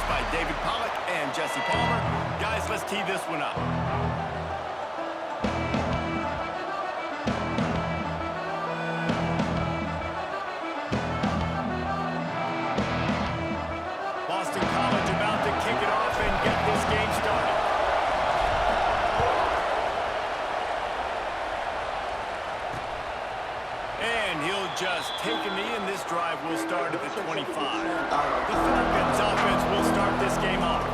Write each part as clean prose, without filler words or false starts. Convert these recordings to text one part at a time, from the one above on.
by David Pollock and Jesse Palmer. Guys, let's tee this one up. Boston College about to kick it off and get this game started. And he'll just take a knee, and this drive will start at the 25. The Falcons offense will start this game off.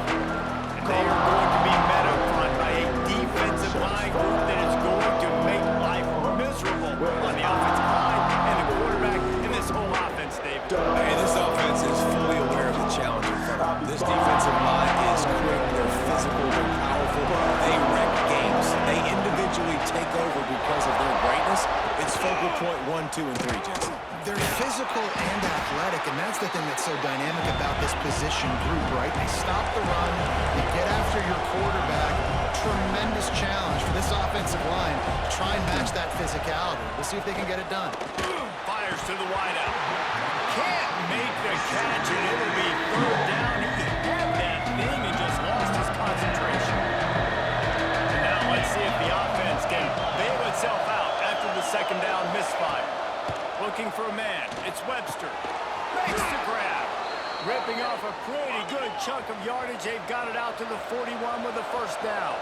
And they are going to be met up front by a defensive line group that is going to make life miserable on the offensive line and the quarterback in this whole offense, David. And this offense is fully aware of the challenge in front of them. This defensive line is quick, they're physical, they're powerful, they wreck games. They individually take over because of their greatness. It's focal point 1, 2, and 3, Jason. They're physical and athletic, and that's the thing that's so dynamic about this position group, right? They stop the run, they get after your quarterback. Tremendous challenge for this offensive line to try and match that physicality. We'll see if they can get it done. Fires to the wideout. Can't make the catch, and it'll be third down. He had that thing and just lost his concentration. And now let's see if the offense can bail itself out after the second down misfire. Looking for a man. It's Webster. Makes the grab. Ripping off a pretty good chunk of yardage. They've got it out to the 41 with a first down.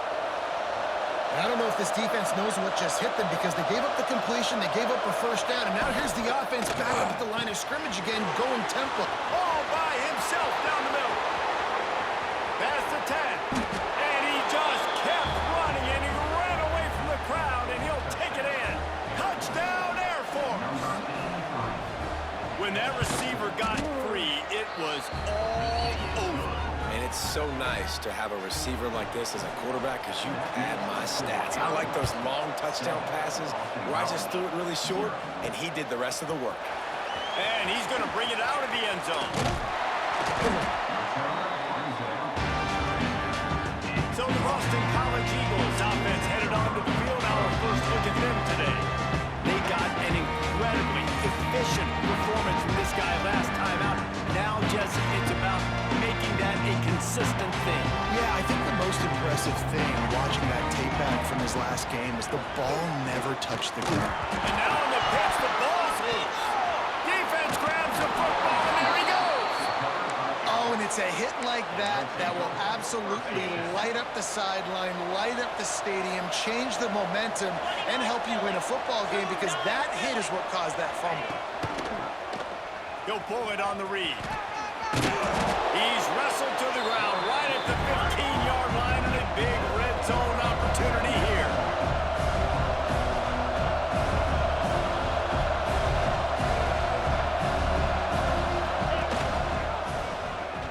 I don't know if this defense knows what just hit them because they gave up the completion, they gave up a first down, and now here's the offense back up at the line of scrimmage again, going tempo. All by himself down the middle. Past the 10. And he just kept running, and he ran away from the crowd, and he'll take it in. Touchdown, Air Force. When that receiver got free, it was all over. And it's so nice to have a receiver like this as a quarterback because you pad my stats. I like those long touchdown passes where I just threw it really short, and he did the rest of the work. And he's going to bring it out of the end zone. So the Boston College Eagles offense headed onto the field. Our first look at them today. They got an incredibly efficient performance from this guy last time out. Now, Jesse, it's about making that a consistent thing. Yeah, I think the most impressive thing watching that tape back from his last game is the ball never touched the ground. And now on the pitch, the ball's loose. Defense grabs the football, and there he goes. Oh, and it's a hit like that that will absolutely light up the sideline, light up the stadium, change the momentum, and help you win a football game because that hit is what caused that fumble. He'll pull it on the read. He's wrestled to the ground right at the 15-yard line, and a big red zone opportunity here.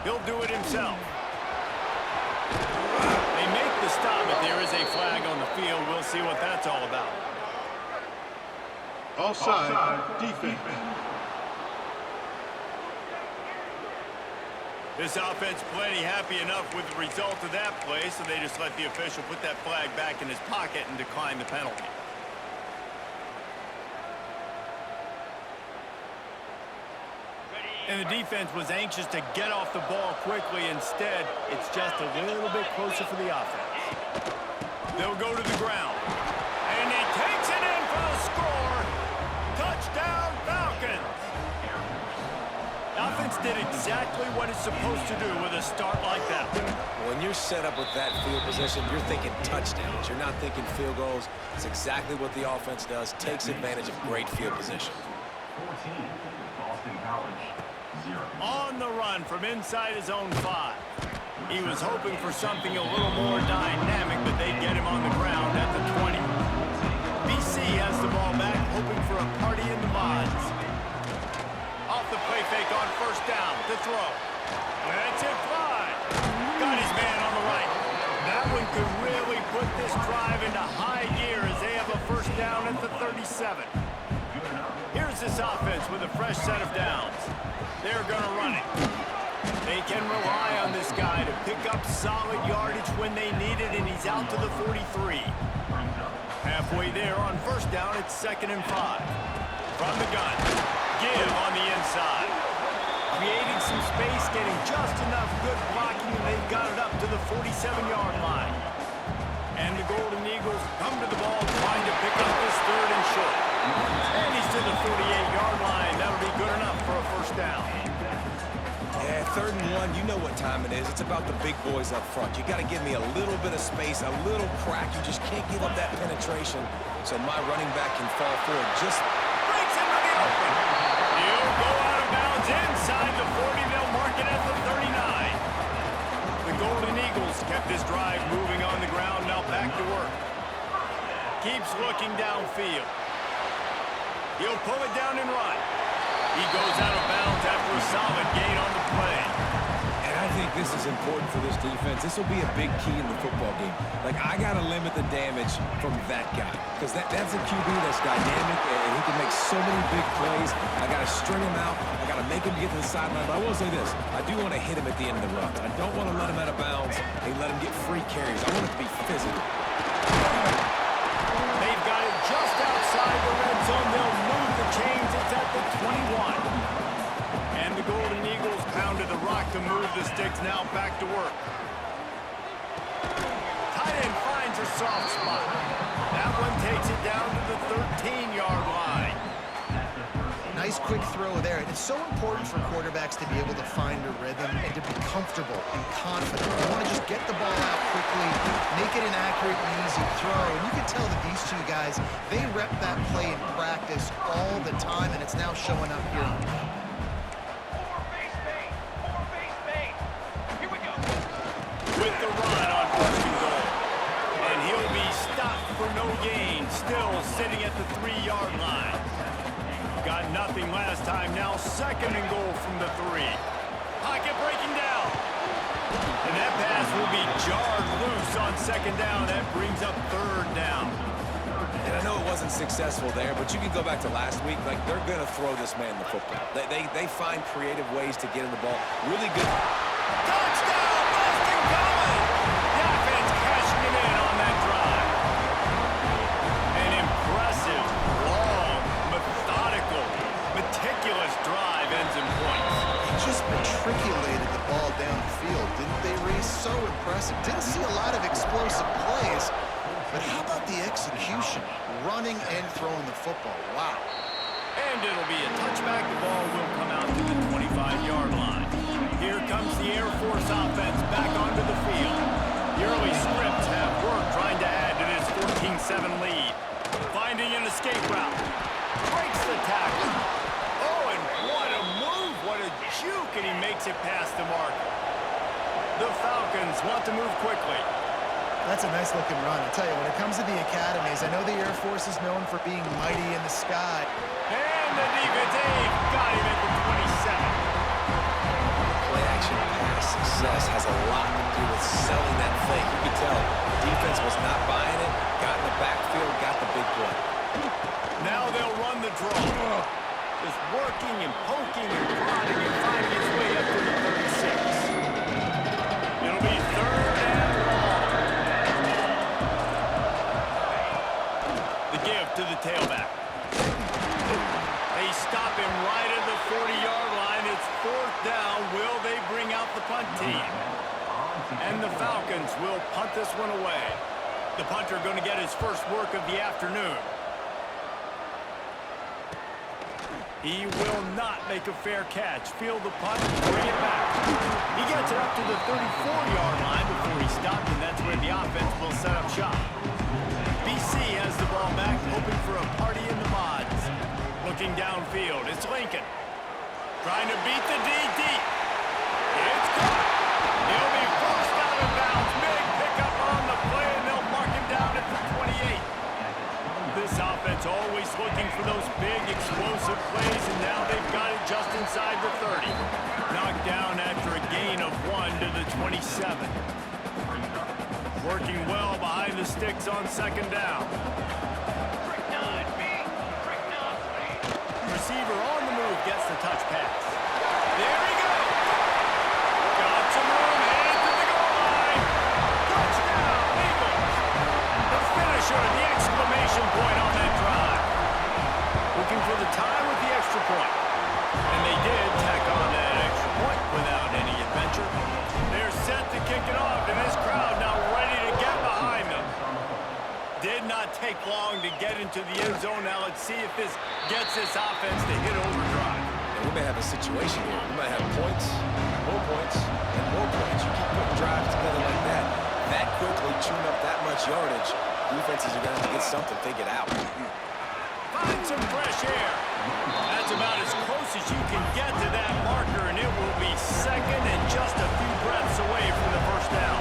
He'll do it himself. They make the stop, but there is a flag on the field. We'll see what that's all about. Offside, defense. This offense plenty happy enough with the result of that play, so they just let the official put that flag back in his pocket and decline the penalty. And the defense was anxious to get off the ball quickly. Instead, it's just a little bit closer for the offense. They'll go to the ground. And he takes it in for the score. Touchdown, Falcons. The offense did exactly what it's supposed to do with a start like that. When you're set up with that field position, you're thinking touchdowns. You're not thinking field goals. It's exactly what the offense does. Takes advantage of great field position. 14, Boston College, 0. On the run from inside his own 5. He was hoping for something a little more dynamic, but they get him on the ground at the 20. BC has the ball back, hoping for a party in the mods. Off the play fake on first down to throw. That's it, fly. Got his man on the right. That one could really put this drive into high gear as they have a first down at the 37. Here's this offense with a fresh set of downs. They're going to run it. They can rely on this guy to pick up solid yardage when they need it, and he's out to the 43. Halfway there on first down, it's 2nd and 5. From the gun. Give on the inside. creating some space, getting just enough good blocking, and they've got it up to the 47-yard line. And the Golden Eagles come to the ball trying to pick up this third and short. And he's to the 48-yard line. That'll be good enough for a first down. Yeah, 3rd and 1, you know what time it is. It's about the big boys up front. You got to give me a little bit of space, a little crack. You just can't give up that penetration. So my running back can fall forward. Just breaks into the open. He'll go out of bounds inside the 40. They'll mark it at the 39. The Golden Eagles kept this drive moving on the ground. Now back to work. Keeps looking downfield. He'll pull it down and run. He goes out of bounds after a solid gain on the play. And I think this is important for this defense. This will be a big key in the football game. Like, I got to limit the damage from that guy. Because that's a QB that's dynamic, and he can make so many big plays. I got to string him out. I got to make him get to the sideline. But I will say this. I do want to hit him at the end of the runs. I don't want to let him out of bounds and let him get free carries. I want it to be physical. They've got it just outside the red zone. They'll move the chains. It's at the 21. And the Golden Eagles pounded the rock to move the sticks. Now back to work. Tight end finds a soft spot. That one takes it down to the 13-yard line. Nice quick throw there. It's so important for quarterbacks to be able to find a rhythm and to be comfortable and confident. You want to just get the ball out quickly, make it an accurate and easy throw. And you can tell that these two guys, they rep that play in practice all the time, and it's now showing up here on the field. With the run on 1st and goal. And he'll be stopped for no gain. Still sitting at the 3-yard line. Got nothing last time. Now 2nd and goal from the 3. Pocket breaking down. And that pass will be jarred loose on 2nd down. That brings up 3rd down. And I know it wasn't successful there, but you can go back to last week. Like, they're going to throw this man the football. They find creative ways to get him the ball. Really good. Touchdown, Boston College! The offense cashing it in on that drive. An impressive, long, methodical, meticulous drive ends in points. He just matriculated the ball downfield, didn't they, Reese? So impressive. Didn't see a lot of explosive plays, but how about the execution? Running and throwing the football. Wow. And it'll be a touchback. The ball will come out to the 25-yard line. Here comes the Air Force offense back onto the field. The early scripts have worked trying to add to this 14-7 lead. Finding an escape route. Breaks the tackle. Oh, and what a move. What a juke. And he makes it past the marker. The Falcons want to move quickly. That's a nice-looking run. I tell you, when it comes to the academies, I know the Air Force is known for being mighty in the sky. And the defense, Dave, got him at the 27. Play-action pass success has a lot to do with selling that fake. You can tell defense was not buying it, got in the backfield, got the big play. Now they'll run the draw. Just working and poking and prodding and finding its way up to the 36. It'll be 3rd and long. The give to the tailback. They stop him right at the 40-yard line. It's 4th down. Will they bring out the punt team? And the Falcons will punt this one away. The punter going to get his first work of the afternoon. He will not make a fair catch. Field the punt, bring it back. He gets it up to the 34-yard line before he stopped, and that's where the offense will set up shop. BC has the ball back, hoping for a party in the mods. Looking downfield, it's Lincoln. Trying to beat the D deep. It's caught. He'll be forced out of bounds. Big pickup on the play, and they'll mark him down at the 28. This offense always looking for those big, explosive plays, and now they've got it just inside the 30. Knocked down after a gain of 1 to the 27. Working well behind the sticks on 2nd down. Receiver on the move gets the touch pass. There he goes. Got some room, headed to the goal line. Touchdown, Eagles. The finisher, the exclamation point on that drive. Looking for the tie with the extra point. And they did tack on that gets this offense to hit overdrive. And we may have a situation here. We might have points, more points, and more points. You keep putting drives together like that quickly, chewing up that much yardage, defenses are going to have to get something figured out. Find some fresh air. That's about as close as you can get to that marker, and it will be second and just a few breaths away from the first down.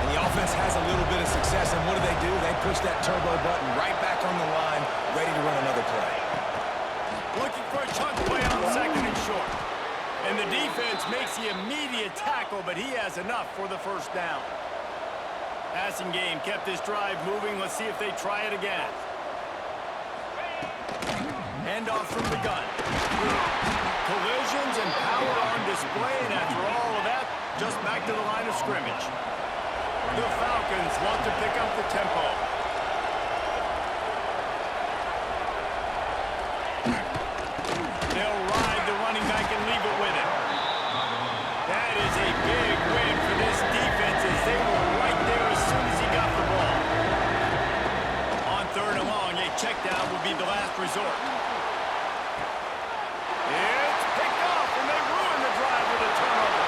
And the offense has a little bit of success, and what do? They push that turbo button right back on the line, ready to run another play. Looking for a chunk play on second and short. And the defense makes the immediate tackle, but he has enough for the first down. Passing game kept this drive moving. Let's see if they try it again. Handoff from the gun. Collisions and power on display, and after all of that, just back to the line of scrimmage. The Falcons want to pick up the tempo. They'll ride the running back and leave it with him. That is a big win for this defense as they were right there as soon as he got the ball. On third and long, a check down would be the last resort. It's picked off, and they ruin the drive with a turnover.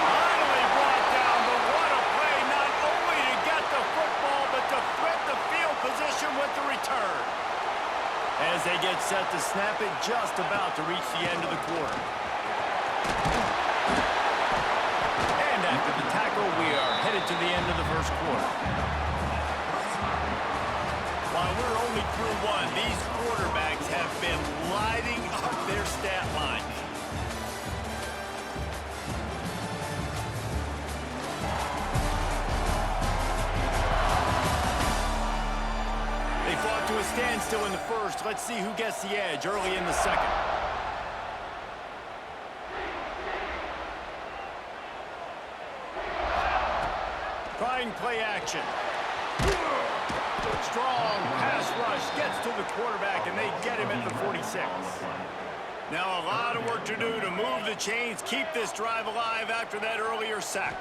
Finally brought down, but what a play, not only to get the football, but to threat the field position with the return. As they get set to snap it, just about to reach the end of the quarter. And after the tackle, we are headed to the end of the first quarter. While we're only through one, these quarterbacks have been lighting up their stat line. They fought to a standstill in the first. Let's see who gets the edge early in the second. Trying play action. Strong pass rush gets to the quarterback, and they get him at the 46. Now a lot of work to do to move the chains, keep this drive alive after that earlier sack.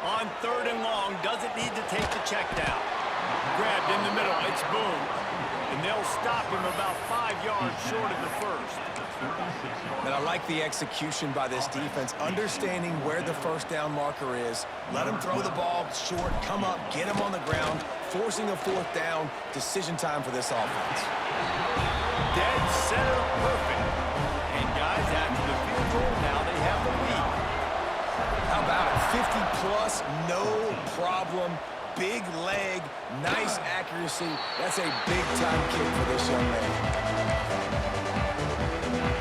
On third and long, doesn't need to take the check down. Grabbed in the middle, it's Boone. And they'll stop him about 5 yards short of the first. And I like the execution by this defense, understanding where the first down marker is. Let him throw the ball short, come up, get him on the ground, forcing a fourth down. Decision time for this offense. Dead center perfect. And guys, after the field goal, now they have the lead. How about it? 50-plus, no problem. Big leg, nice accuracy. That's a big-time kick for this young man.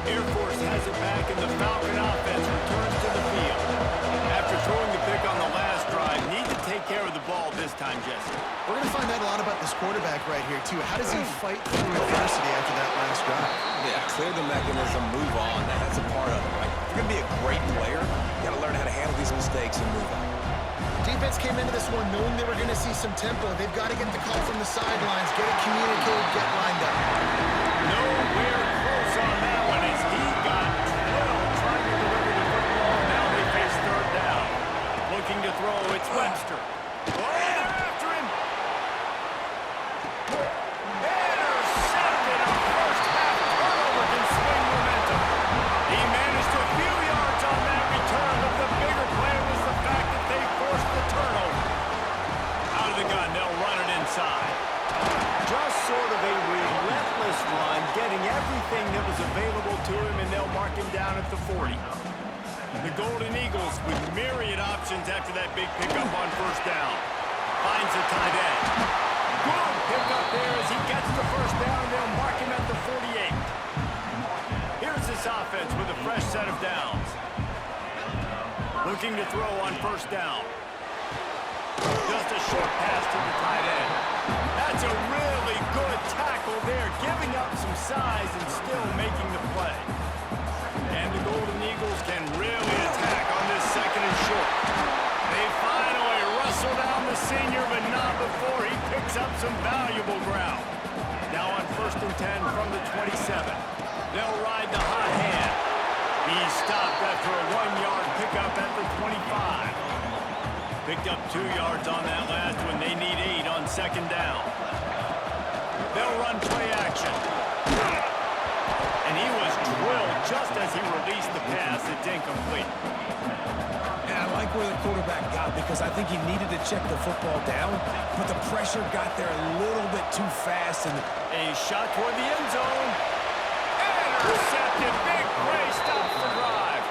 Air Force has it back, and the Falcon offense returns to the field. After throwing the pick on the last drive, need to take care of the ball this time, Jesse. We're going to find out a lot about this quarterback right here, too. How does he fight through adversity after that last drive? Yeah, clear the mechanism, move on. That's a part of it, right? If you're going to be a great player, you got to learn how to handle these mistakes and move on. Defense came into this one knowing they were going to see some tempo. They've got to get the call from the sidelines, get it communicated, get lined up. Nowhere close on that one as he got drilled trying to deliver the football. Now they face third down. Looking to throw, it's Webster. Oh, they're after him. Intercepted. A first-half turnover can swing momentum. He managed a few yards on that return, but the bigger play was the fact that they forced the turnover. Out of the gun, they'll run it inside. Just sort of a relentless run, getting everything that was available to him, and they'll mark him down at the 40. The Golden Eagles with myriad options after that big pickup on first down. Finds the tight end. Good pickup there as he gets the first down. They'll mark him at the 48. Here's this offense with a fresh set of downs. Looking to throw on first down. Just a short pass to the tight end. That's a really good tackle there, giving up some size and still making the play. And the Golden Eagles can really attack on this second and short. They finally wrestle down the senior, but not before he picks up some valuable ground. Now on first and 10 from the 27. They'll ride the hot hand. He's stopped after a 1-yard pickup at the 25. Picked up 2 yards on that last one. They need 8 on second down. They'll run play action. And he was drilled just as he released the pass. It's incomplete. And I like where the quarterback got because I think he needed to check the football down, but the pressure got there a little bit too fast. And a shot toward the end zone. Intercepted. Big play. Stop the drive.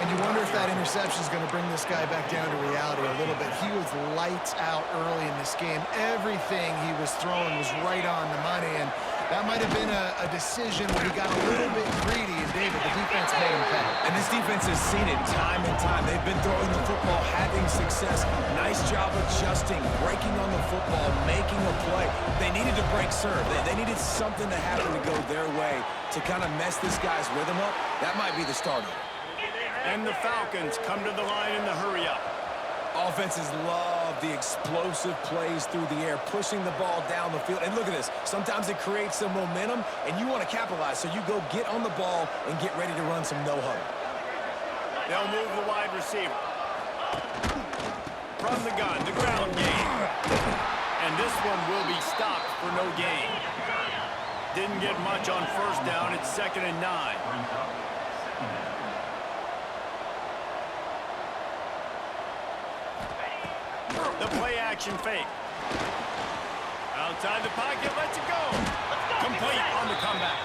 And you wonder if that interception is going to bring this guy back down to reality a little bit. He was lights out early in this game. Everything he was throwing was right on the money, and that might have been a decision where he got a little bit greedy, and David, the defense made him pay. And this defense has seen it time and time. They've been throwing the football, having success. Nice job adjusting, breaking on the football, making a play. They needed to break serve. They needed something to happen to go their way to kind of mess this guy's rhythm up. That might be the start of it. And the Falcons come to the line in the hurry-up. Offenses love the explosive plays through the air, pushing the ball down the field. And look at this. Sometimes it creates some momentum, and you want to capitalize. So you go get on the ball and get ready to run some no-huddle. They'll move the wide receiver. From the gun, the ground game. And this one will be stopped for no gain. Didn't get much on first down. It's 2nd and 9. The play-action fake. Outside the pocket, lets it go. Complete on the comeback.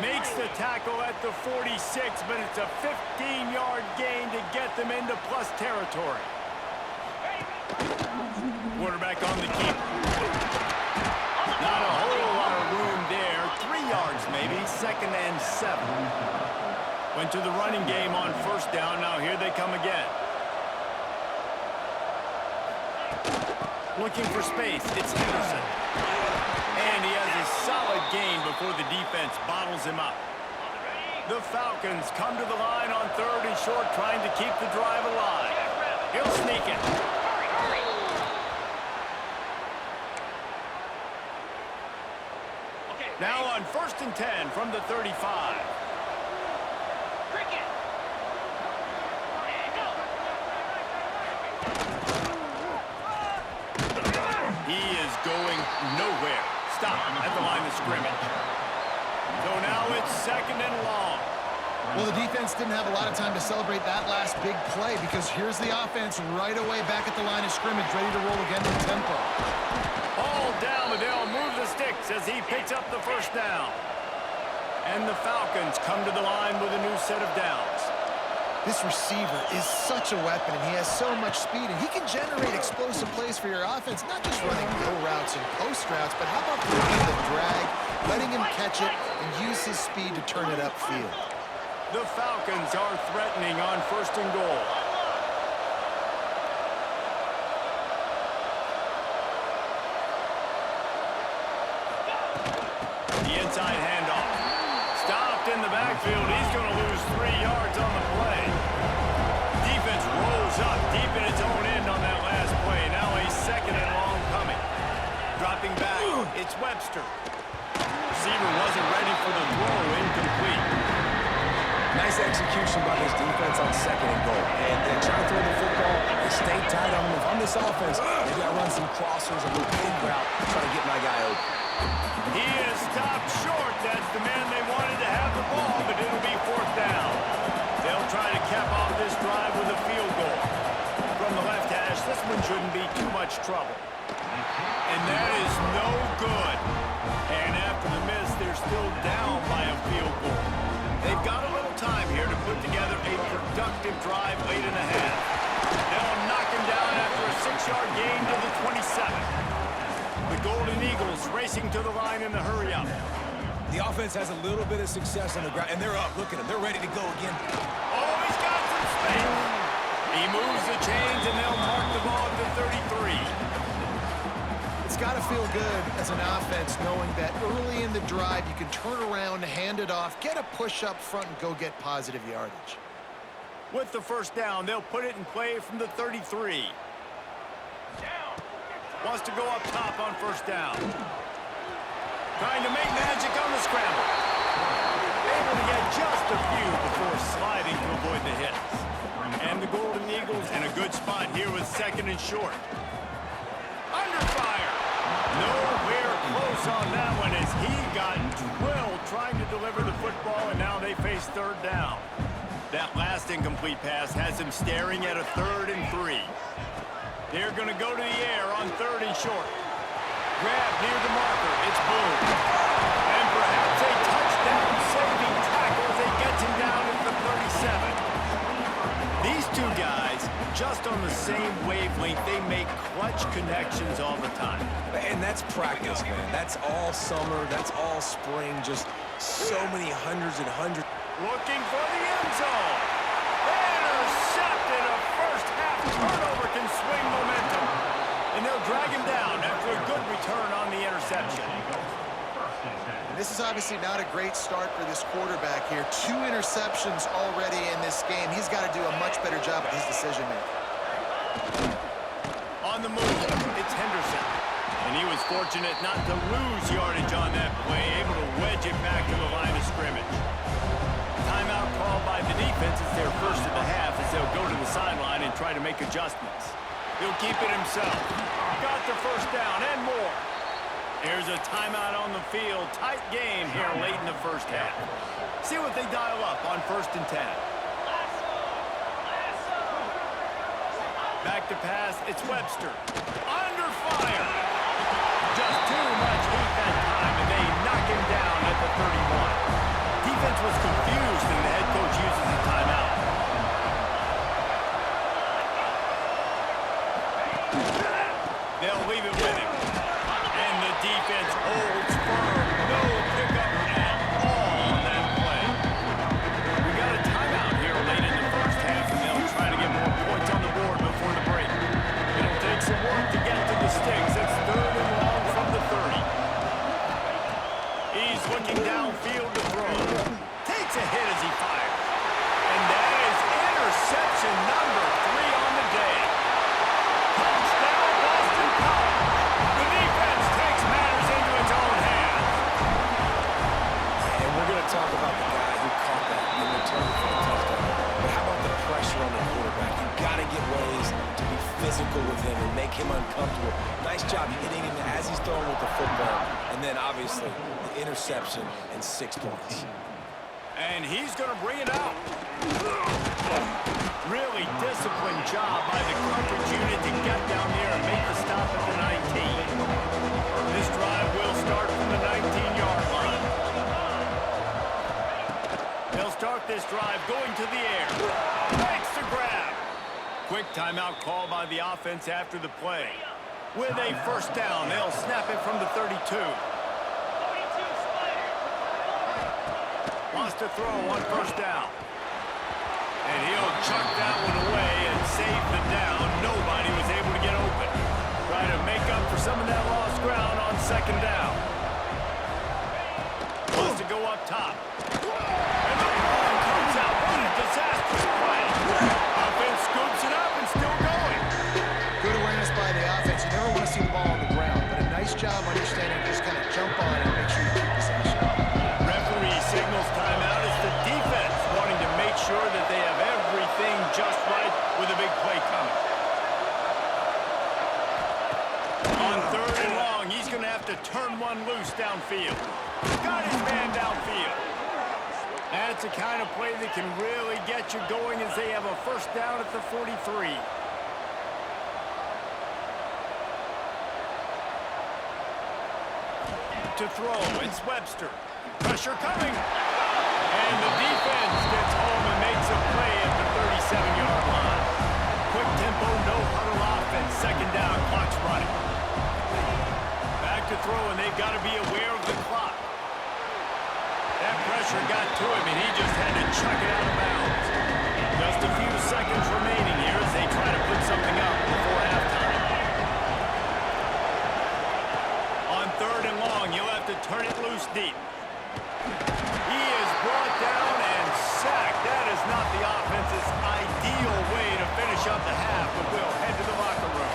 Makes the tackle at the 46, but it's a 15-yard gain to get them into plus territory. Quarterback on the keeper. Not a whole lot of room there. 3 yards maybe, 2nd and 7. Went to the running game on first down. Now here they come again. Looking for space, it's Henderson. And he has a solid gain before the defense bottles him up. The Falcons come to the line on 3rd and short, trying to keep the drive alive. He'll sneak it. Now on 1st and 10 from the 35. He is going nowhere. Stop at the line of scrimmage. So now it's 2nd and long. Well, the defense didn't have a lot of time to celebrate that last big play because here's the offense right away back at the line of scrimmage, ready to roll again in tempo. All down, but they'll move the sticks as he picks up the first down. And the Falcons come to the line with a new set of downs. This receiver is such a weapon, and he has so much speed, and he can generate explosive plays for your offense, not just running go routes and post routes, but how about throwing the drag, letting him catch it, and use his speed to turn it upfield. The Falcons are threatening on 1st and goal. The inside handoff. Stopped in the backfield. He's going to lose 3 yards on the play. Defense rolls up deep in its own end on that last play. Now a 2nd and long coming. Dropping back, it's Webster. Receiver wasn't ready for the throw, incomplete. Nice execution by this defense on 2nd and goal. And they try to throw the football. They stay tight on them. On this offense, they got to run some crossers, a little big route, try to get my guy open. He is stopped short. That's the man they wanted to have the ball, but it'll be 4th down. They'll try to cap off this drive with a field goal. From the left hash, this one shouldn't be too much trouble. And that is no good. And after the miss, they're still down by a field goal. They've got a little time here to put together a productive drive late in the half. They'll knock him down after a 6-yard gain to the 27. The Golden Eagles racing to the line in the hurry-up. The offense has a little bit of success on the ground, and they're up. Look at them. They're ready to go again. Oh, he's got some space. He moves the chains, and they'll mark the ball at the 33. It's got to feel good as an offense knowing that early in the drive you can turn around, hand it off, get a push up front, and go get positive yardage. With the first down, they'll put it in play from the 33. Wants to go up top on 1st down. Trying to make magic on the scramble. Able to get just a few before sliding to avoid the hits. And the Golden Eagles in a good spot here with 2nd and short. Under fire. Nowhere close close on that one as he got drilled trying to deliver the football, and now they face third down. That last incomplete pass has him staring at a 3rd and 3. They're going to go to the air on 3rd and short. Grab near the marker. It's Boone. And perhaps a touchdown-saving tackle as they get him down at the 37. These two guys, just on the same wavelength, they make clutch connections all the time. And that's practice, man. That's all summer. That's all spring. Just so many hundreds and hundreds. Looking for the end zone. Intercepted. A first-half turnover can swing momentum. And they'll drag him down after a good return on the interception. And this is obviously not a great start for this quarterback here. 2 interceptions already in this game. He's got to do a much better job with his decision-making. On the move, it's Henderson. And he was fortunate not to lose yardage on that play, able to wedge it back to the line of scrimmage. Timeout called by the defense. It's their first of the half as they'll go to the sideline and try to make adjustments. He'll keep it himself. Got the first down and more. Here's a timeout on the field. Tight game here late in the first half. See what they dial up on 1st and 10. Back to pass. It's Webster. Under fire. Just too much heat that time, and they knock him down at the 31. Defense was confused, and the head coach uses a timeout. They'll leave it with him. And the defense holds firm. No pickup at all on that play. We got a timeout here late in the first half, and they'll try to get more points on the board before the break. It'll take some work to get to the sticks. It's 3rd and long from the 30. He's looking downfield to throw. Takes a hit as he fires. And that is interception number 3 on the day. Touchdown, Boston College. The defense takes matters into its own hands. And we're going to talk about the guy who caught that in return for a touchdown. But how about the pressure on the quarterback? You've got to get ways to be physical with him and make him uncomfortable. Nice job hitting him as he's throwing with the football. And then, obviously, the interception and 6 points. And he's going to bring it out. Really disciplined job by the coverage unit to get down there and make the stop at the 19. This drive will start from the 19-yard line. They'll start this drive going to the air. Makes the grab. Quick timeout call by the offense after the play. With a first down, they'll snap it from the 32. Lost a throw on 1st down. And he'll chuck that one away and save the down. Nobody was able to get open. Try to make up for some of that lost ground on 2nd down. Wants to go up top. And the ball comes out. What a disastrous play. Offense scoops it up and still going. Good awareness by the offense. You never want to see the ball on the ground, but a nice job understanding just kind of jump on it and make sure you keep possession. Referee signals timeout as the defense wanting to make sure that they have everything just right with a big play coming. On 3rd and long, he's going to have to turn one loose downfield. Got his man downfield. That's the kind of play that can really get you going as they have a first down at the 43. To throw, it's Webster. Pressure coming. And the defense gets home and makes a play at the 37-yard line. Quick tempo, no huddle offense. 2nd down, clock's running. Back to throw, and they've got to be aware of the clock. That pressure got to him, and he just had to chuck it out of bounds. Just a few seconds remaining here as they try to put something up before halftime. On 3rd and long, you'll have to turn it loose deep. He is brought down and sacked. That is not the offense's ideal way to finish up the half, but we'll head to the locker room.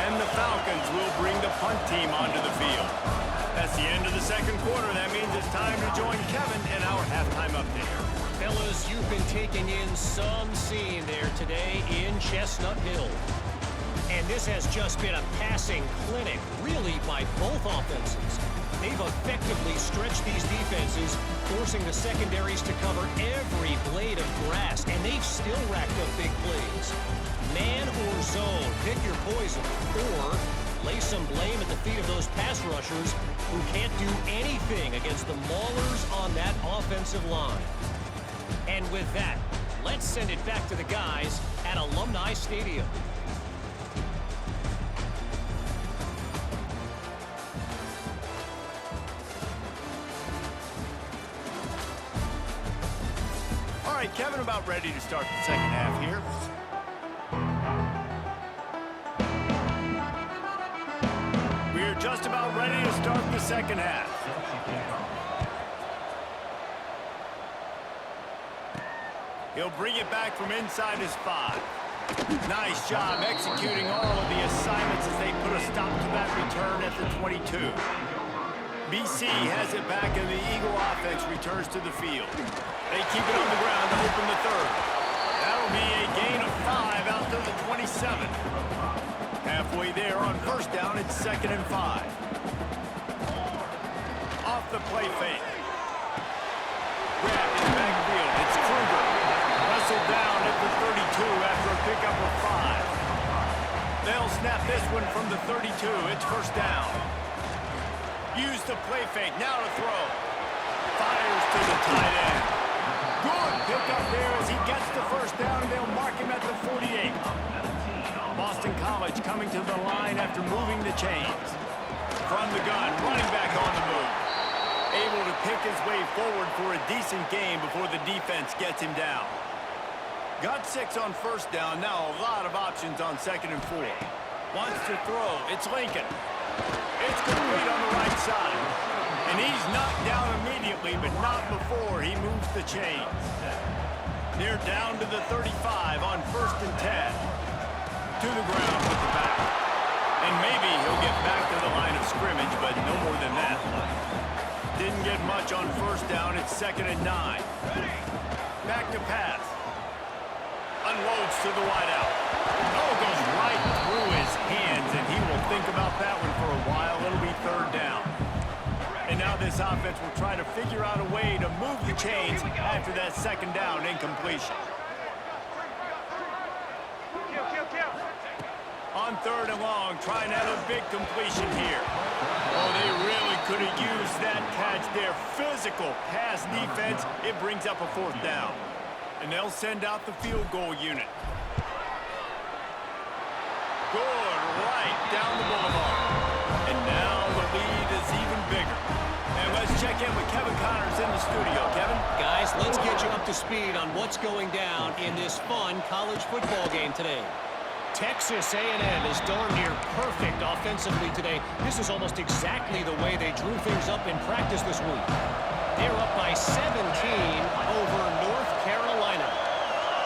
And the Falcons will bring the punt team onto the field. That's the end of the 2nd quarter. That means it's time to join Kevin in our halftime update. Fellas, you've been taking in some scene there today in Chestnut Hill. And this has just been a passing clinic, really, by both offenses. They've effectively stretched these defenses, forcing the secondaries to cover every blade of grass, and they've still racked up big plays. Man or zone, pick your poison, or lay some blame at the feet of those pass rushers who can't do anything against the maulers on that offensive line. And with that, let's send it back to the guys at Alumni Stadium. All right, Kevin, about ready to start the second half here. We're just about ready to start the second half. He'll bring it back from inside his 5. Nice job executing all of the assignments as they put a stop to that return at the 22. BC has it back and the Eagle offense returns to the field. They keep it on the ground to open the third. That'll be a gain of 5 out to the 27. Halfway there on first down, it's 2nd and 5. Off the play fake. Grabbed in the backfield. It's Kruger. Wrestled down at the 32 after a pickup of 5. They'll snap this one from the 32. It's first down. Use the play fake. Now to throw. Fires to the tight end. Good pickup there as he gets the first down. They'll mark him at the 48. Boston College coming to the line after moving the chains. From the gun, running back on the move. Able to pick his way forward for a decent gain before the defense gets him down. Got 6 on first down. Now a lot of options on 2nd and 4. Wants to throw. It's Lincoln. It's complete on the right side. And he's knocked down immediately, but not before he moves the chains. They're down to the 35 on 1st and 10. To the ground with the back. And maybe he'll get back to the line of scrimmage, but no more than that. Didn't get much on first down. It's 2nd and 9. Back to pass. Unloads to the wideout. Oh, goes right through his hands, and he will think about that one for a while. It'll be 3rd down. And now this offense will try to figure out a way to move the chains after that 2nd down incompletion. On 3rd and long, trying out a big completion here. Oh, they really could have used that catch there. Physical pass defense. It brings up a 4th down. And they'll send out the field goal unit. Good, right down the boulevard. And now the lead is even bigger. And let's check in with Kevin Connors in the studio. Kevin? Guys, let's get you up to speed on what's going down in this fun college football game today. Texas A&M is darn near perfect offensively today. This is almost exactly the way they drew things up in practice this week. They're up by 17 over North Carolina.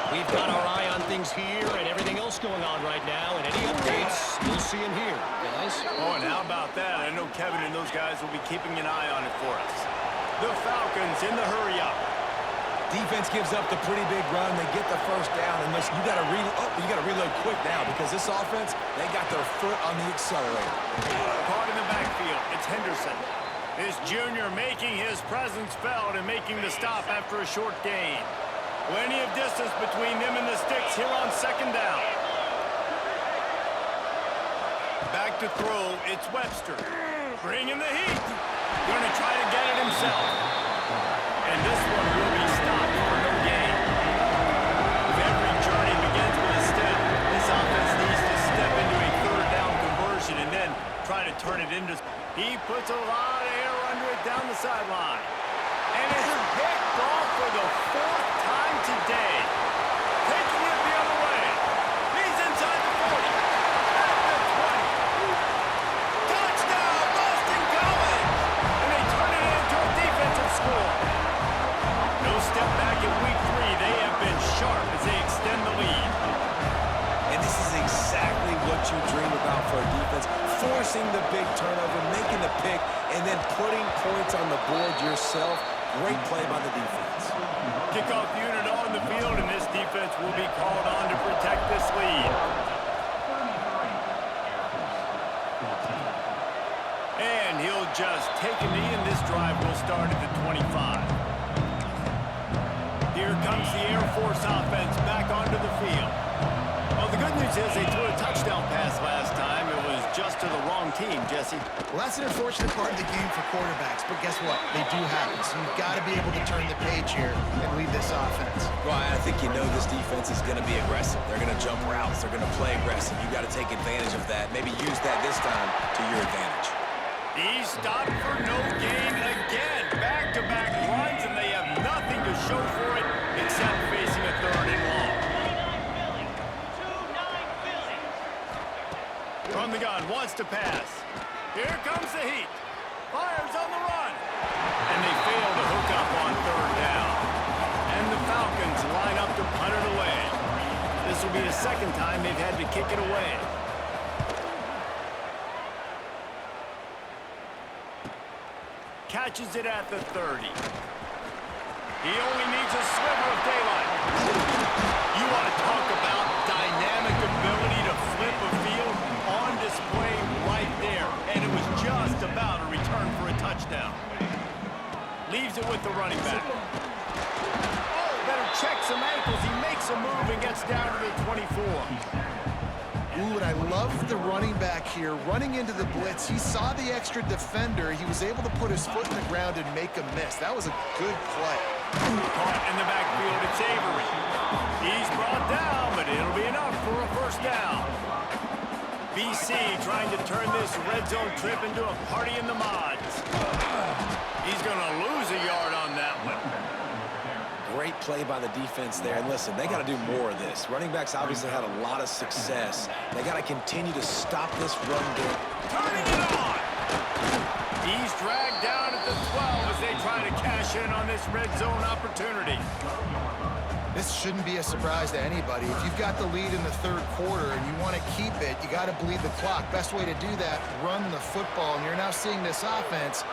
We've got our eye on things here and everything else going on right now, and any updates, you'll see them here, guys. Oh, and how about that? I know Kevin and those guys will be keeping an eye on it for us. The Falcons in the hurry-up. Defense gives up the pretty big run. They get the first down, and listen, you got to reload quick now because this offense, they got their foot on the accelerator. Caught in the backfield. It's Henderson. This junior making his presence felt and making the stop after a short gain. Plenty of distance between them and the sticks here on 2nd down. Back to throw. It's Webster. Bringing the heat. Gonna try to get it himself. And this one will be stopped for no gain. Every journey begins with a step. This offense needs to step into a 3rd down conversion and then try to turn it into... He puts a lot of air under it down the sideline. And it's picked off for the 4th time today. Taking it the other way. He's inside the 40. At the 20. Touchdown, Boston College! And they turn it into a defensive score. No step back in week 3. They have been sharp as they extend the lead. And this is exactly what you dream about for a defense. Forcing the big turnover, making the pick, and then putting points on the board yourself. Great play by the defense. Kickoff unit on the field, and this defense will be called on to protect this lead. And he'll just take a knee, and this drive will start at the 25. Here comes the Air Force offense back onto the field. Well, the good news is they threw a touchdown pass last time. It was just to the wrong team, Jesse. Well, that's an unfortunate part of the game for quarterbacks, but guess what? They do have it, so you've got to be able to turn the page here and lead this offense. Well, I think you know this defense is going to be aggressive. They're going to jump routes. They're going to play aggressive. You got to take advantage of that. Maybe use that this time to your advantage. He stopped for no gain again. Back-to-back runs, and they have nothing to show for it except facing a third and long. From the gun, wants to pass. Here comes the heat. Fires on the run. And they fail to hook up on third down. And the Falcons line up to punt it away. This will be the second time they've had to kick it away. Catches it at the 30. He only needs a sliver of daylight. You want to talk about dynamic ability to flip a field? On display right there. And it was just about a return for a touchdown. Leaves it with the running back. Oh, better check some ankles. He makes a move and gets down to the 24. Ooh, and I love the running back here. Running into the blitz, he saw the extra defender. He was able to put his foot in the ground and make a miss. That was a good play. Caught in the backfield, it's Avery. He's brought down, but it'll be enough for a first down. BC trying to turn this red zone trip into a party in the mods. He's going to lose a yard on that one. Great play by the defense there. And listen, they got to do more of this. Running backs obviously had a lot of success. They got to continue to stop this run game. Turning it on. He's dragged down at the 12 as they try to cash in on this red zone opportunity. This shouldn't be a surprise to anybody. If you've got the lead in the third quarter and you want to keep it, you got to bleed the clock. Best way to do that, run the football. And you're now seeing this offense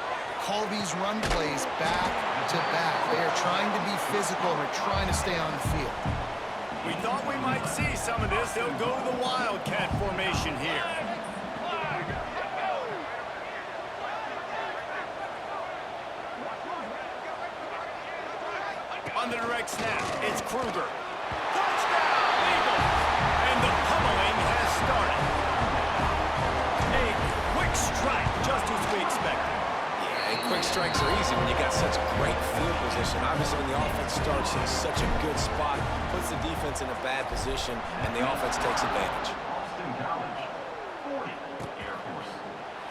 call these run plays back to back. They are trying to be physical and they're trying to stay on the field. We thought we might see some of this. They'll go to the Wildcat formation here. On the direct snap, it's Kruger. Touchdown, Eagles! And the pummeling has started. A quick strike, just as we expected. Yeah, and quick strikes are easy when you got such great field position. Obviously, when the offense starts in such a good spot, puts the defense in a bad position, and the offense takes advantage. Boston College, 40, Air Force.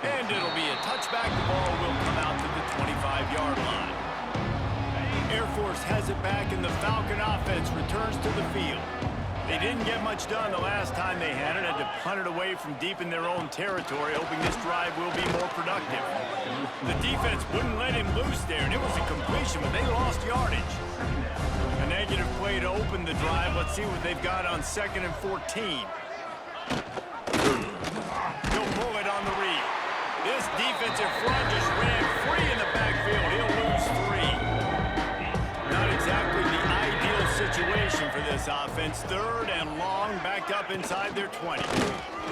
And it'll be a touchback. The ball will come out to the 25-yard line. Air Force has it back, and the Falcon offense returns to the field. They didn't get much done the last time they had it, had to punt it away from deep in their own territory, hoping this drive will be more productive. The defense wouldn't let him loose there, and it was a completion, but they lost yardage. A negative play to open the drive. Let's see what they've got on 2nd and 14. He'll pull it on the read. This defensive front just ran free in the backfield. He'll lose 3. Not exactly the ideal situation for this offense. 3rd and long, backed up inside their 20.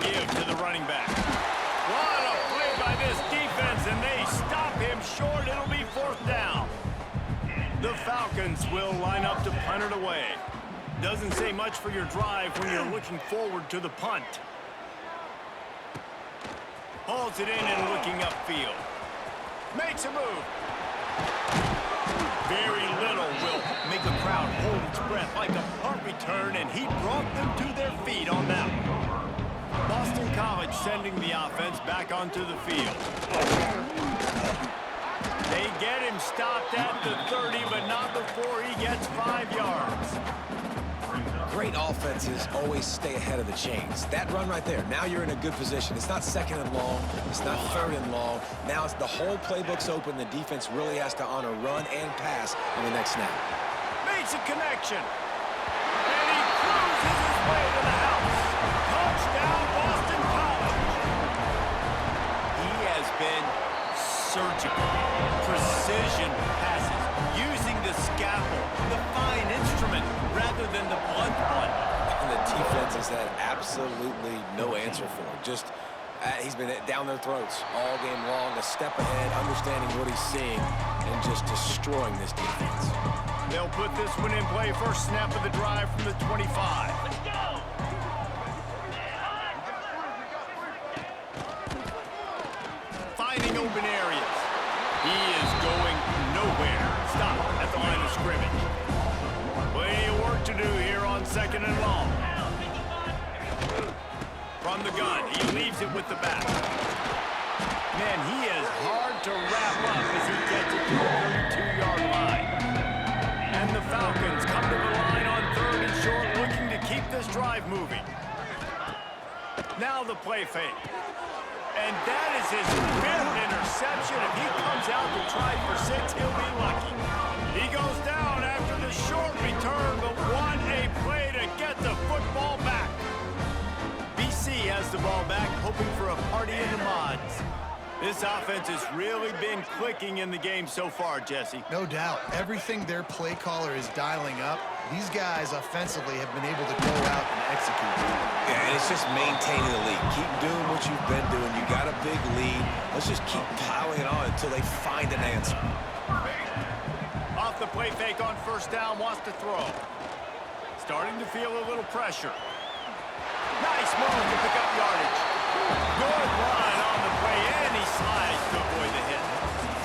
Give to the running back. What a play by this defense, and they stop him short. It'll be 4th down. The Falcons will line up to punt it away. Doesn't say much for your drive when you're looking forward to the punt. Hauls it in and looking upfield. Makes a move. Very little will make a crowd hold its breath like a punt return, and he brought them to their feet on that one. Boston College sending the offense back onto the field. They get him stopped at the 30, but not before he gets 5 yards. Great offenses always stay ahead of the chains. That run right there, now you're in a good position. It's not 2nd and long. It's not 3rd and long. Now it's the whole playbook's open. The defense really has to honor run and pass on the next snap. Makes a connection. And he cruises his way to the house. Touchdown, Boston College. He has been surgical. Precision passes. Using the scalpel, the fine instrument, rather than the blunt one. And the defense has had absolutely no answer for it. Just He's been down their throats all game long, a step ahead, understanding what he's seeing, and just destroying this defense. They'll put this one in play. First snap of the drive from the 25. Finding open areas. He is going nowhere. Stop at the line of scrimmage. Plenty of work to do here on 2nd and long. From the gun, he leaves it with the back. Man, he is hard to wrap up as he gets it to the 32-yard line. And the Falcons come to the line on 3rd and short, looking to keep this drive moving. Now the play fake. And that is his 5th interception. If he comes out to try for 6, he'll be lucky. He goes down after the short return, but what a play to get the football back. BC has the ball back, hoping for a party in the mods. This offense has really been clicking in the game so far, Jesse. No doubt. Everything their play caller is dialing up, these guys offensively have been able to go out and execute. Yeah, and it's just maintaining the lead. Keep doing what you've been doing. You got a big lead. Let's just keep piling it on until they find an answer. Off the play fake on 1st down, wants to throw. Starting to feel a little pressure. Nice move to pick up yardage. Good run on the play, and he slides to avoid the hit.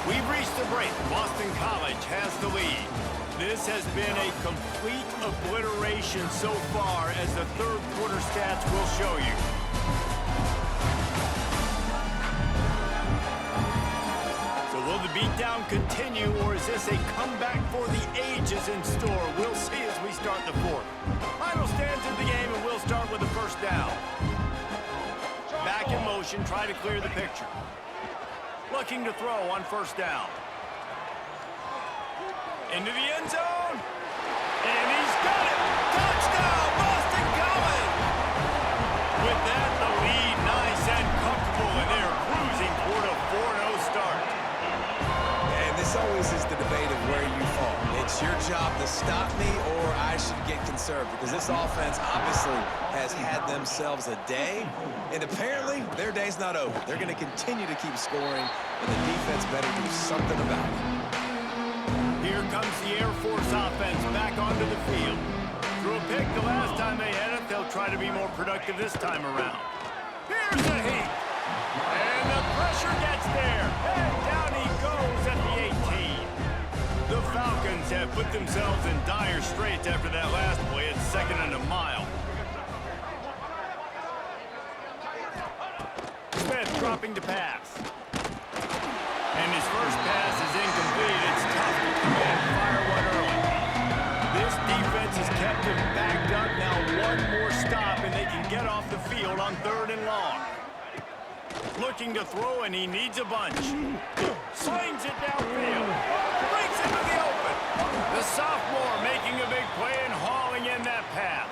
We've reached the break. Boston College has the lead. This has been a complete obliteration so far, as the 3rd quarter stats will show you. So will the beatdown continue, or is this a comeback for the ages in store? We'll see as we start the 4th. Final stands in the game, and we'll start with the 1st down. Back in motion, try to clear the picture. Looking to throw on 1st down. Into the end zone. And he's got it. Touchdown, Boston College. With that, the lead nice and comfortable, and they're cruising toward a 4-0 start. And this always is the debate of where you fall. It's your job to stop me, or I should get conserved, because this offense obviously has had themselves a day, and apparently their day's not over. They're going to continue to keep scoring, and the defense better do something about it. Here comes the Air Force offense back onto the field. Threw a pick the last time they had it. They'll try to be more productive this time around. Here's a heat. And the pressure gets there. And down he goes at the 18. The Falcons have put themselves in dire straits after that last play. It's 2nd and a mile. Smith dropping to pass. And his first pass is incomplete. It's tough to come in and fire one early. This defense has kept him backed up. Now one more stop, and they can get off the field on 3rd and long. Looking to throw, and he needs a bunch. Slings it downfield. Breaks into the open. The sophomore making a big play and hauling in that pass.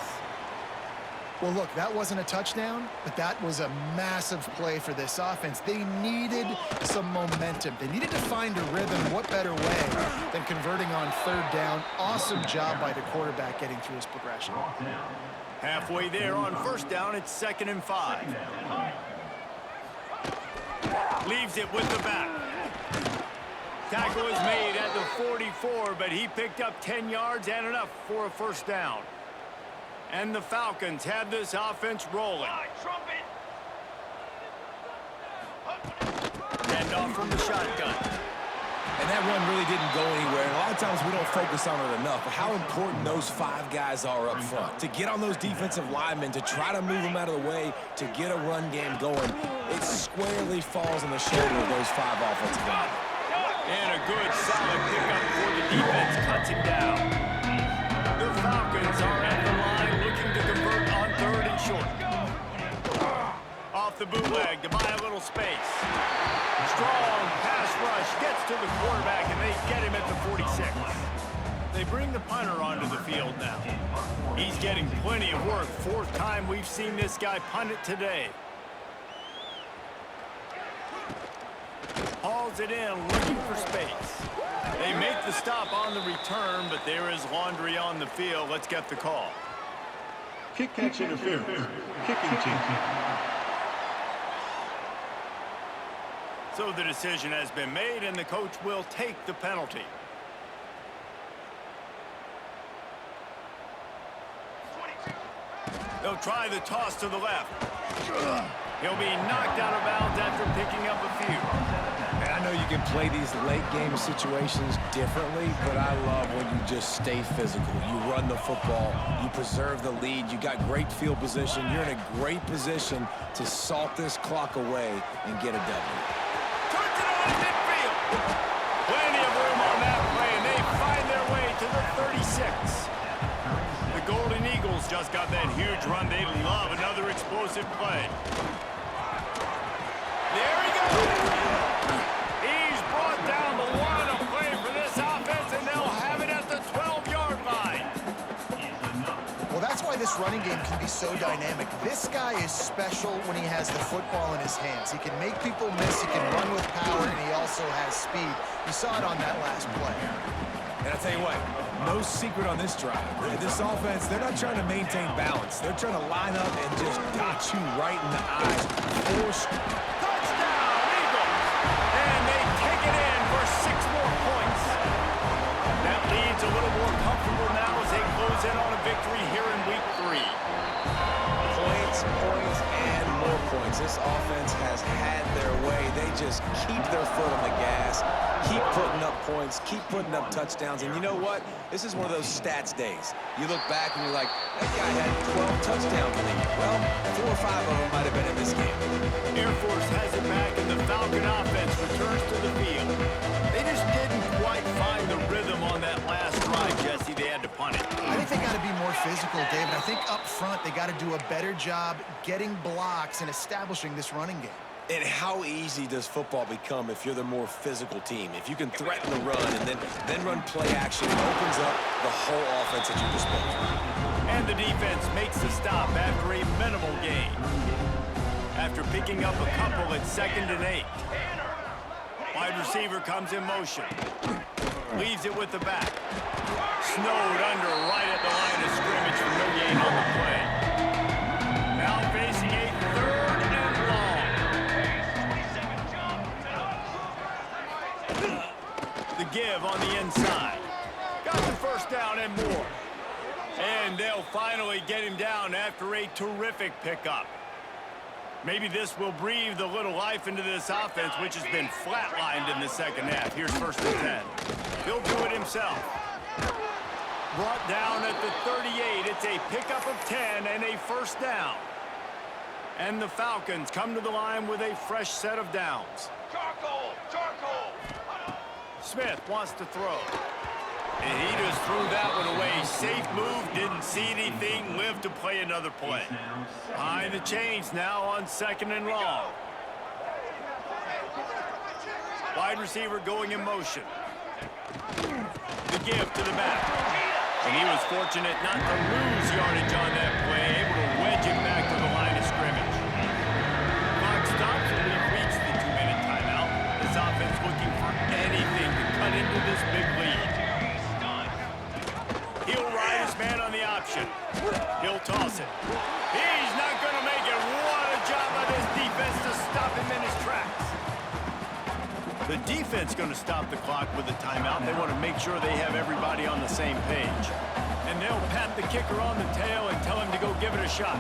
Well, look, that wasn't a touchdown, but that was a massive play for this offense. They needed some momentum. They needed to find a rhythm. What better way than converting on 3rd down? Awesome job by the quarterback getting through his progression. Halfway there on 1st down, it's 2nd and 5. Leaves it with the back. Tackle is made at the 44, but he picked up 10 yards and enough for a 1st down. And the Falcons have this offense rolling. Hand off from the shotgun. And that run really didn't go anywhere. And a lot of times we don't focus on it enough, but how important those 5 guys are up front. To get on those defensive linemen, to try to move them out of the way, to get a run game going, it squarely falls on the shoulder of those 5 offensive linemen. And a good solid pickup for the defense cuts him down. The Falcons are at the line looking to convert on 3rd and short. Off the bootleg to buy a little space. Strong pass rush gets to the quarterback, and they get him at the 46. They bring the punter onto the field now. He's getting plenty of work. 4th time we've seen this guy punt it today. Hauls it in, looking for space. They make the stop on the return, but there is laundry on the field. Let's get the call. Kick catch interference. Kicking team. So the decision has been made, and the coach will take the penalty. They'll try the toss to the left. He'll be knocked out of bounds after picking up a few. And I know you can play these late game situations differently, but I love when you just stay physical. You run the football, you preserve the lead, you got great field position. You're in a great position to salt this clock away and get a W. Turns it on to midfield. Plenty of room on that play, and they find their way to the 36. The Golden Eagles just got that huge run. They love another explosive play. There he goes. He's brought down the line of play for this offense, and they'll have it at the 12-yard line. Well, that's why this running game can be so dynamic. This guy is special when he has the football in his hands. He can make people miss, he can run with power, and he also has speed. You saw it on that last play. And I'll tell you what, no secret on this drive. This offense, they're not trying to maintain balance. They're trying to line up and just dot you right in the eyes. Force. Touchdown, Eagles! And they take it in for 6 more points. That lead's a little more comfortable now as they close in on a victory here in Week 3. Points, and more points. This offense has had their way. They just keep their foot on the gas, keep putting up points, keep putting up touchdowns. And you know what? This is one of those stats days. You look back and you're like, that guy had 12 touchdowns in the year. Well, 4 or 5 of them might have been in this game. Air Force has it back, and the Falcon offense returns to the field. They just didn't quite find the rhythm on that last drive, Jesse. They had to punt it. I think they got to be more physical, David. I think up front they got to do a better job getting blocks and establishing this running game. And how easy does football become if you're the more physical team? If you can threaten the run and then run play action, it opens up the whole offense at your disposal. And the defense makes the stop after a minimal gain. After picking up a couple at 2nd and 8. Wide receiver comes in motion. Leaves it with the back. Snowed under right at the line of scrimmage for no gain on the play. Now facing a 3rd and long. The give on the inside. Got the first down and more. And they'll finally get him down after a terrific pickup. Maybe this will breathe a little life into this offense, which has been flatlined in the second half. Here's 1st and 10. He'll do it himself. Brought down at the 38. It's a pickup of 10 and a 1st down. And the Falcons come to the line with a fresh set of downs. Smith wants to throw. And he just threw that one away. Safe move, didn't see anything, lived to play another play. Behind the chains now on 2nd and long. Wide receiver going in motion. The give to the back. And he was fortunate not to lose yardage on that play, able to wedge it back to the line of scrimmage. Clock stops and we've reached the 2-minute timeout. This offense looking for anything to cut into this big lead. He'll ride his man on the option. He'll toss it. He's not going to make it. What a job by this defense to stop him in his tracks. The defense going to stop the clock with a timeout. They want to make sure they have everybody on the same page. And they'll pat the kicker on the tail and tell him to go give it a shot.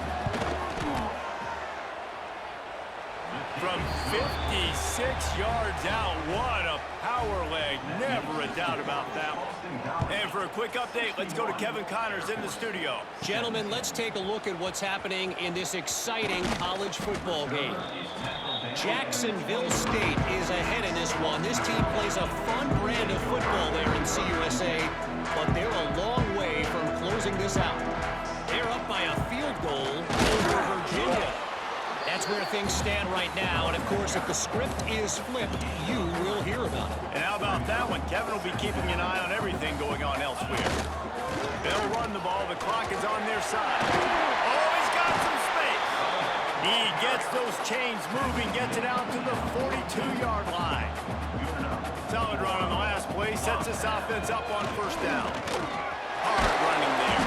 From 56 yards out, what a power leg. Never a doubt about that one. And for a quick update, let's go to Kevin Connors in the studio. Gentlemen, let's take a look at what's happening in this exciting college football game. Jacksonville State is ahead in this one. This team plays a fun brand of football there in CUSA, but they're a long way from closing this out. They're up by a field goal over Virginia. That's where things stand right now, and of course, if the script is flipped, you will hear about it. And how about that one? Kevin will be keeping an eye on everything going on elsewhere. They'll run the ball. The clock is on their side. Oh, he's got some space. He gets those chains moving, gets it out to the 42-yard line. Solid run on the last play, sets this offense up on 1st down. Hard running there.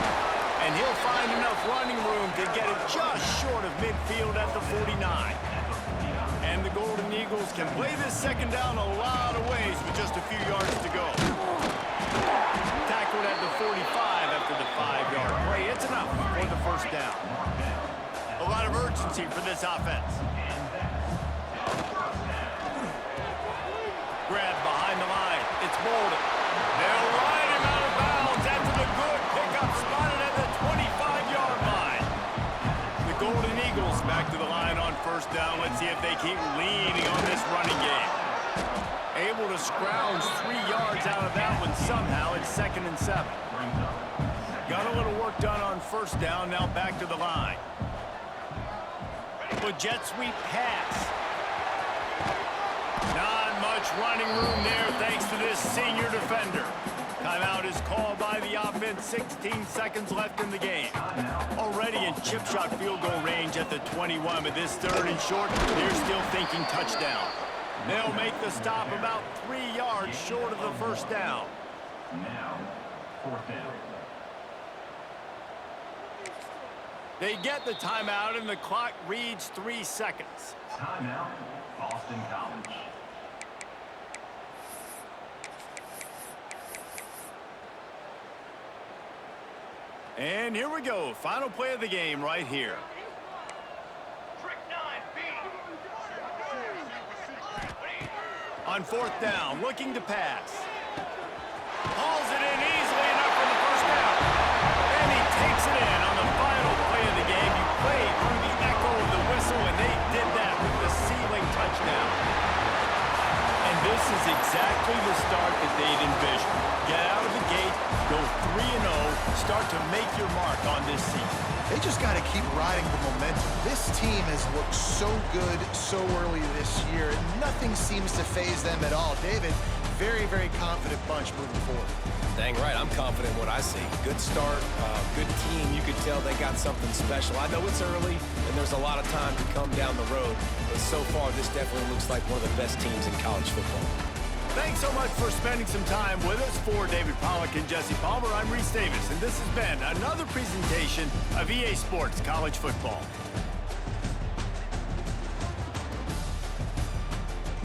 And he'll find enough running room to get it just short of midfield at the 49. And the Golden Eagles can play this second down a lot of ways with just a few yards to go. Tackled at the 45 after the 5-yard play. It's enough for the first down. A lot of urgency for this offense. Grab behind the line. It's Bolden. They'll ride him out of bounds after the good pickup spotted at the 25-yard line. The Golden Eagles back to the line on first down. Let's see if they keep leaning on this running game. Able to scrounge 3 yards out of that one somehow. It's 2nd and 7. Got a little work done on first down. Now back to the line. A jet sweep pass. Not much running room there thanks to this senior defender. Timeout is called by the offense. 16 seconds left in the game. Already in chip shot field goal range at the 21, but this 3rd and short, they're still thinking touchdown. They'll make the stop about 3 yards short of the first down. Now, 4th down. They get the timeout, and the clock reads 3 seconds. Timeout, Boston College. And here we go. Final play of the game right here. On 4th down, looking to pass. Hauls it in easily enough for the first down. And he takes it in on the final play of the game. You played through the echo of the whistle, and they did that with the ceiling touchdown. And this is exactly the start that they'd envisioned. Get out of the gate, go 3-0, start to make your mark on this season. They just got to keep riding the momentum. This team has looked so good so early this year, and nothing seems to faze them at all. David, very, very confident bunch moving forward. Dang right, I'm confident in what I see. Good start, good team. You could tell they got something special. I know it's early, and there's a lot of time to come down the road, but so far this definitely looks like one of the best teams in college football. Thanks so much for spending some time with us. For David Pollack and Jesse Palmer, I'm Reese Davis, and this has been another presentation of EA Sports College Football.